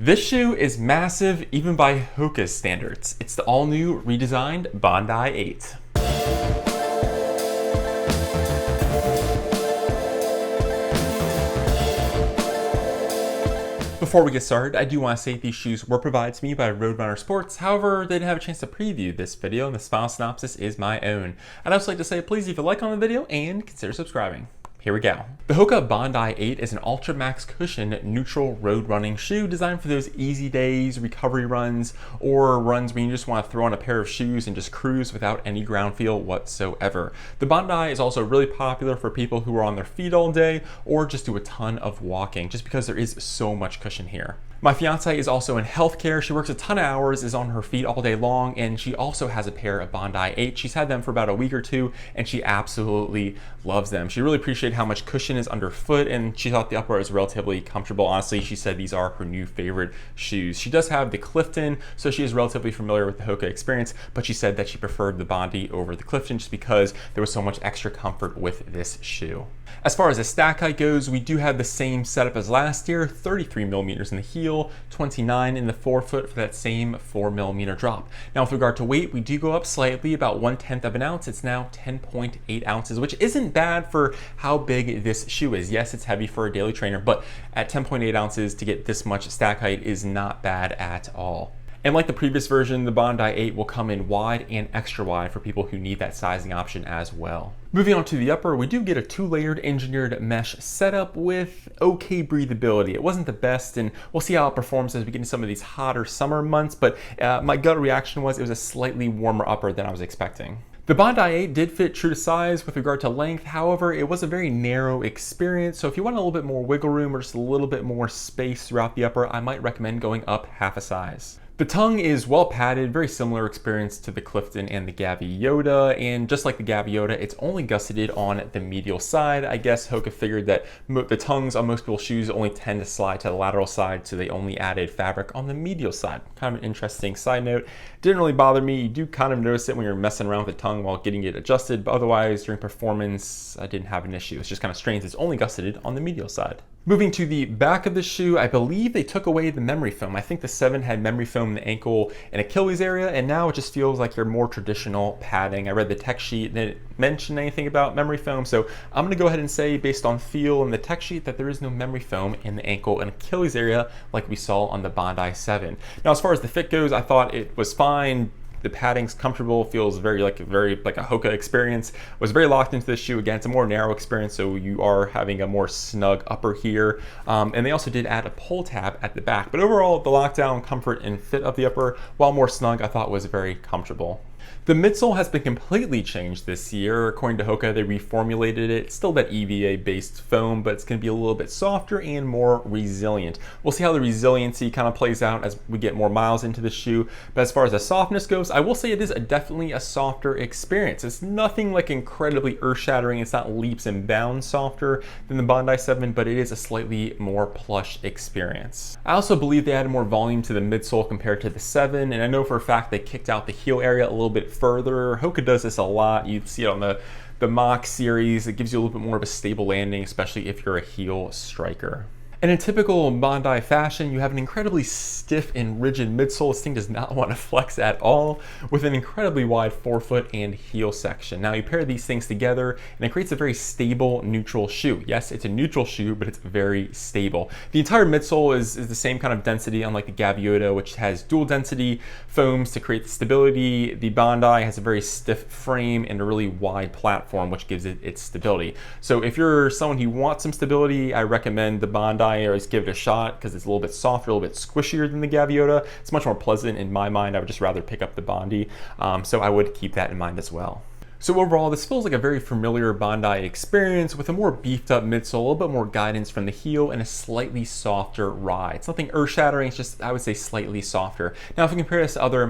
This shoe is massive even by HOKA's standards. It's the all-new redesigned Bondi 8. Before we get started, I do want to say these shoes were provided to me by Roadrunner Sports. However, they didn't have a chance to preview this video, and the final synopsis is my own. I'd also like to say please leave a like on the video and consider subscribing. Here we go. The HOKA Bondi 8 is an Ultra Max cushion neutral road running shoe designed for those easy days, recovery runs, or runs when you just want to throw on a pair of shoes and just cruise without any ground feel whatsoever. The Bondi is also really popular for people who are on their feet all day or just do a ton of walking, just because there is so much cushion here. My fiance is also in healthcare. She works a ton of hours, is on her feet all day long, and she also has a pair of Bondi 8. She's had them for about a week or two, and she absolutely loves them. She really appreciated how much cushion is underfoot, and she thought the upper is relatively comfortable. Honestly, she said these are her new favorite shoes. She does have the Clifton, so she is relatively familiar with the HOKA experience, but she said that she preferred the Bondi over the Clifton just because there was so much extra comfort with this shoe. As far as the stack height goes, we do have the same setup as last year, 33 millimeters in the heel, 29 in the forefoot for that same 4 millimeter drop. Now with regard to weight, we do go up slightly, about 1/10 of an ounce. It's now 10.8 ounces, which isn't bad for how big this shoe is. Yes, it's heavy for a daily trainer, but at 10.8 ounces to get this much stack height is not bad at all. And like the previous version, the Bondi 8 will come in wide and extra wide for people who need that sizing option as well. Moving on to the upper, we do get a 2-layered engineered mesh setup with okay breathability. It wasn't the best, and we'll see how it performs as we get into some of these hotter summer months, but my gut reaction was it was a slightly warmer upper than I was expecting. The Bondi 8 did fit true to size with regard to length. However, it was a very narrow experience, so if you want a little bit more wiggle room or just a little bit more space throughout the upper, I might recommend going up half a size. The tongue is well padded, very similar experience to the Clifton and the Gaviota, and just like the Gaviota, it's only gusseted on the medial side. I guess HOKA figured that the tongues on most people's shoes only tend to slide to the lateral side, so they only added fabric on the medial side. Kind of an interesting side note. Didn't really bother me. You do kind of notice it when you're messing around with the tongue while getting it adjusted, but otherwise during performance, I didn't have an issue. It's just kind of strange. It's only gusseted on the medial side. Moving to the back of the shoe, I believe they took away the memory foam. I think the 7 had memory foam in the ankle and Achilles area, and now it just feels like your more traditional padding. I read the tech sheet and it didn't mention anything about memory foam, so I'm gonna go ahead and say, based on feel and the tech sheet, that there is no memory foam in the ankle and Achilles area like we saw on the Bondi 7. Now, as far as the fit goes, I thought it was fine. The padding's comfortable, feels very like a HOKA experience. Was very locked into this shoe. Again, it's a more narrow experience, so you are having a more snug upper here. And they also did add a pull tab at the back. But overall, the lockdown, comfort, and fit of the upper, while more snug, I thought was very comfortable. The midsole has been completely changed this year. According to HOKA, they reformulated it. It's still that EVA-based foam, but it's going to be a little bit softer and more resilient. We'll see how the resiliency kind of plays out as we get more miles into the shoe. But as far as the softness goes, I will say it is definitely a softer experience. It's nothing like incredibly earth-shattering. It's not leaps and bounds softer than the Bondi 7, but it is a slightly more plush experience. I also believe they added more volume to the midsole compared to the 7, and I know for a fact they kicked out the heel area a little bit further. HOKA does this a lot. You see it on the Mach series. It gives you a little bit more of a stable landing, especially if you're a heel striker. And in typical Bondi fashion, you have an incredibly stiff and rigid midsole. This thing does not want to flex at all, with an incredibly wide forefoot and heel section. Now you pair these things together and it creates a very stable neutral shoe. Yes, it's a neutral shoe, but it's very stable. The entire midsole is the same kind of density, unlike the Gaviota, which has dual density foams to create the stability. The Bondi has a very stiff frame and a really wide platform, which gives it its stability. So if you're someone who wants some stability, I recommend the Bondi, or just give it a shot because it's a little bit softer, a little bit squishier than the Gaviota. It's much more pleasant in my mind. I would just rather pick up the Bondi, so I would keep that in mind as well. So overall, this feels like a very familiar Bondi experience with a more beefed up midsole, a little bit more guidance from the heel, and a slightly softer ride. It's nothing earth-shattering, it's just, I would say, slightly softer. Now, if we compare this to other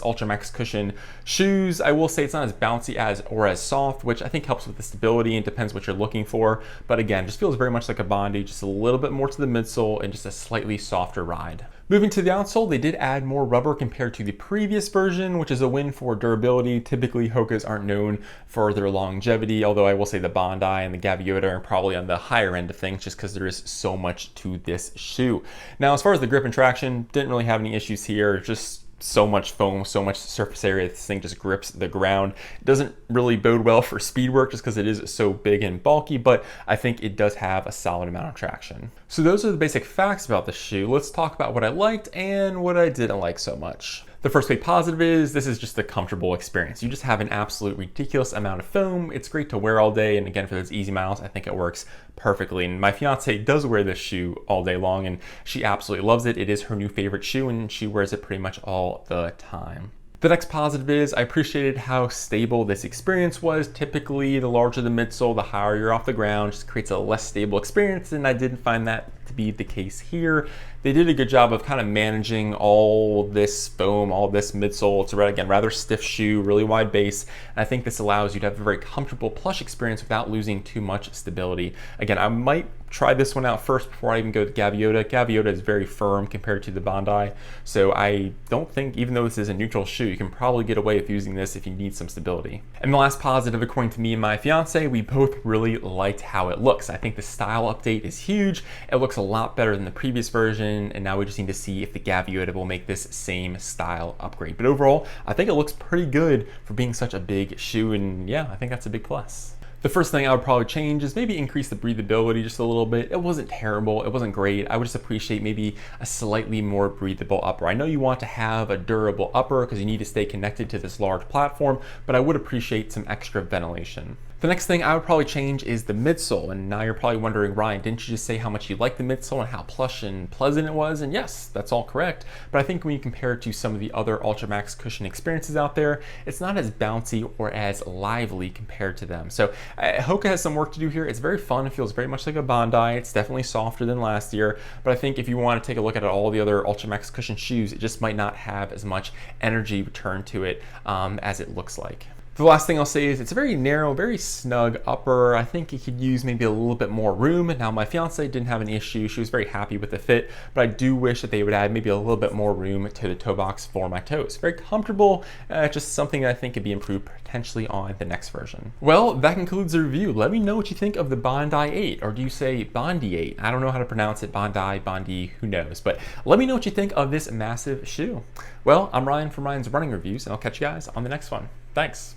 Ultra Max cushion shoes, I will say it's not as bouncy or as soft, which I think helps with the stability and depends what you're looking for. But again, just feels very much like a Bondi, just a little bit more to the midsole and just a slightly softer ride. Moving to the outsole, they did add more rubber compared to the previous version, which is a win for durability. Typically, HOKAs aren't known for their longevity, although I will say the Bondi and the Gaviota are probably on the higher end of things just because there is so much to this shoe. Now, as far as the grip and traction, didn't really have any issues here. Just so much foam, so much surface area, this thing just grips the ground. It doesn't really bode well for speed work just because it is so big and bulky, but I think it does have a solid amount of traction. So those are the basic facts about the shoe. Let's talk about what I liked and what I didn't like so much. The first big positive is this is just a comfortable experience. You just have an absolute ridiculous amount of foam. It's great to wear all day, and again, for those easy miles, I think it works perfectly. And my fiance does wear this shoe all day long, and she absolutely loves it. It is her new favorite shoe, and she wears it pretty much all the time. The next positive is I appreciated how stable this experience was. Typically, the larger the midsole, the higher you're off the ground, just creates a less stable experience, and I didn't find that to be the case here. They did a good job of kind of managing all this foam, all this midsole. It's again rather stiff shoe, really wide base, and I think this allows you to have a very comfortable plush experience without losing too much stability. Again, I might try this one out first before I even go to Gaviota. Gaviota is very firm compared to the Bondi, so I don't think, even though this is a neutral shoe, you can probably get away with using this if you need some stability. And the last positive, according to me and my fiance, we both really liked how it looks. I think the style update is huge. It looks a lot better than the previous version, and now we just need to see if the Gaviota will make this same style upgrade. But overall, I think it looks pretty good for being such a big shoe, and yeah, I think that's a big plus. The first thing I would probably change is maybe increase the breathability just a little bit. It wasn't terrible, it wasn't great. I would just appreciate maybe a slightly more breathable upper. I know you want to have a durable upper because you need to stay connected to this large platform, but I would appreciate some extra ventilation. The next thing I would probably change is the midsole. And now you're probably wondering, Ryan, didn't you just say how much you liked the midsole and how plush and pleasant it was? And yes, that's all correct. But I think when you compare it to some of the other Ultramax cushion experiences out there, it's not as bouncy or as lively compared to them. So HOKA has some work to do here. It's very fun. It feels very much like a Bondi. It's definitely softer than last year. But I think if you want to take a look at all the other Ultramax cushion shoes, it just might not have as much energy return to it as it looks like. The last thing I'll say is it's a very narrow, very snug upper. I think it could use maybe a little bit more room. Now my fiance didn't have any issue. She was very happy with the fit, but I do wish that they would add maybe a little bit more room to the toe box for my toes. Very comfortable, just something that I think could be improved potentially on the next version. Well, that concludes the review. Let me know what you think of the Bondi 8, or do you say Bondi 8? I don't know how to pronounce it, Bondi, who knows? But let me know what you think of this massive shoe. Well, I'm Ryan from Ryan's Running Reviews, and I'll catch you guys on the next one. Thanks.